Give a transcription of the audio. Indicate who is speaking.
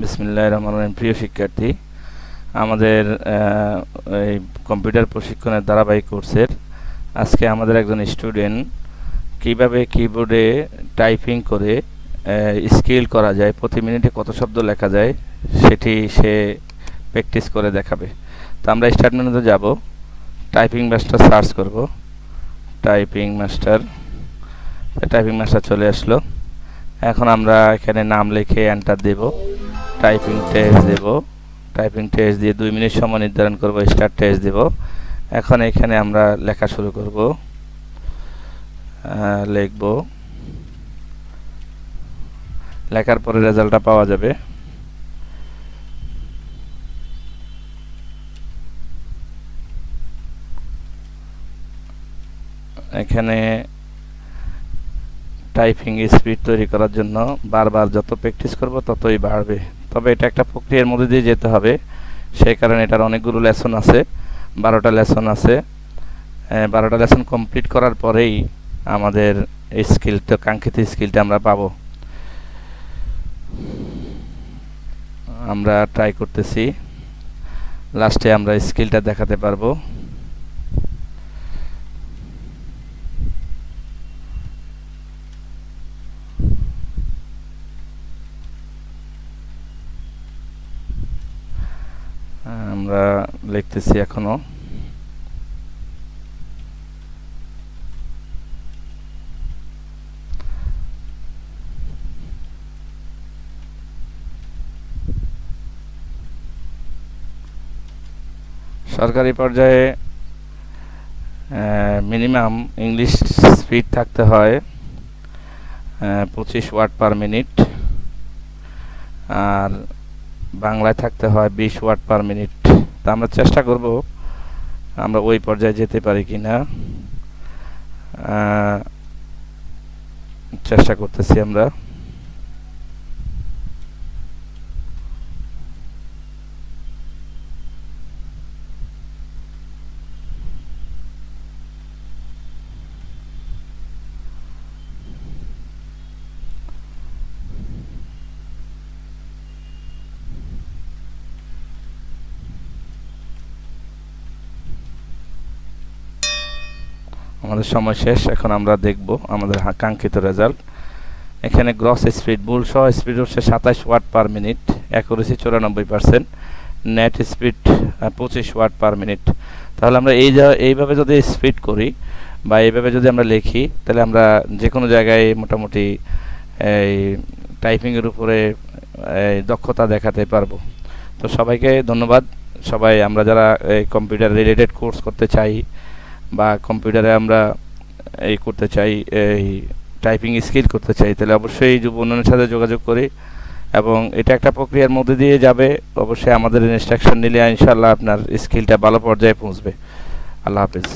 Speaker 1: বিসমিল্লাহির রহমানির রহিম। প্রিয় শিক্ষার্থী, আমাদের এই কম্পিউটার প্রশিক্ষণের ধারাবাহিক কোর্সের আজকে আমাদের একজন স্টুডেন্ট কিভাবে কিবোর্ডে টাইপিং করে স্কিল করা যায়, প্রতি মিনিটে কত শব্দ লেখা যায় সেটি সে প্র্যাকটিস করে দেখাবে। তো আমরা স্টার্ট মেনুতে যাব, টাইপিং মাস্টার সার্চ করব। টাইপিং মাস্টার চলে আসলো। এখন আমরা এখানে নাম লিখে এন্টার দেব, টাইপিং টেস্ট দেব। টাইপিং টেস্ট দিয়ে 2 মিনিট সময় নির্ধারণ করব, স্টার্ট টেস্ট দেব। এখন এখানে আমরা লেখা শুরু করব, লিখব। লেখার পরে রেজাল্টটা পাওয়া যাবে। এখানে টাইপিং স্পিড তৈরি করার জন্য বারবার যত প্র্যাকটিস করব ততই বাড়বে। তবে এটা একটা প্রক্রিয়ার মধ্যে দিয়ে যেতে হবে, সেই কারণে এটার অনেকগুলো লেসন আছে, 12টা লেসন আছে। 12টা লেসন কমপ্লিট করার পরেই আমাদের এই স্কিলটা, কাঙ্ক্ষিত স্কিলটা আমরা পাবো। আমরা ট্রাই করতেছি, লাস্টে আমরা স্কিলটা দেখাতে পারবো। আমরা লিখতেছি এখনো। সরকারি পর্যায়ে মিনিমাম ইংলিশ স্পিড থাকতে হয় 25 ওয়ার্ড পার মিনিট, আর বাংলায় থাকতে হয় 20 ওয়ার্ড পার মিনিট। তা আমরা চেষ্টা করব আমরা ওই পর্যায়ে যেতে পারি কিনা, চেষ্টা করতেছি আমরা। আমাদের সময় শেষ, এখন আমরা দেখব আমাদের কাঙ্ক্ষিত রেজাল্ট। এখানে গ্রস স্পিড, ভুল সহ স্পিড হচ্ছে 27 ওয়াট per minute, accuracy 94%, net speed 25 ওয়াট পার মিনিট। তাহলে আমরা এইভাবে যদি স্পিড করি বা এইভাবে যদি আমরা লিখি, তাহলে আমরা যে কোনো জায়গায় মোটামুটি এই টাইপিংয়ের উপরে দক্ষতা দেখাতে পারবো। তো সবাইকে ধন্যবাদ। সবাই আমরা যারা এই কম্পিউটার রিলেটেড কোর্স করতে চাই বা কম্পিউটারে আমরা এই করতে চাই, এই টাইপিং স্কিল করতে চাই, তাহলে অবশ্যই যুব উন্নয়নের সাথে যোগাযোগ করি এবং এটা একটা প্রক্রিয়ার মধ্যে দিয়ে যাবে। অবশ্যই আমাদের ইনস্ট্রাকশন নিলে ইনশাআল্লাহ আপনার স্কিলটা ভালো পর্যায়ে পৌঁছবে। আল্লাহ হাফিজ।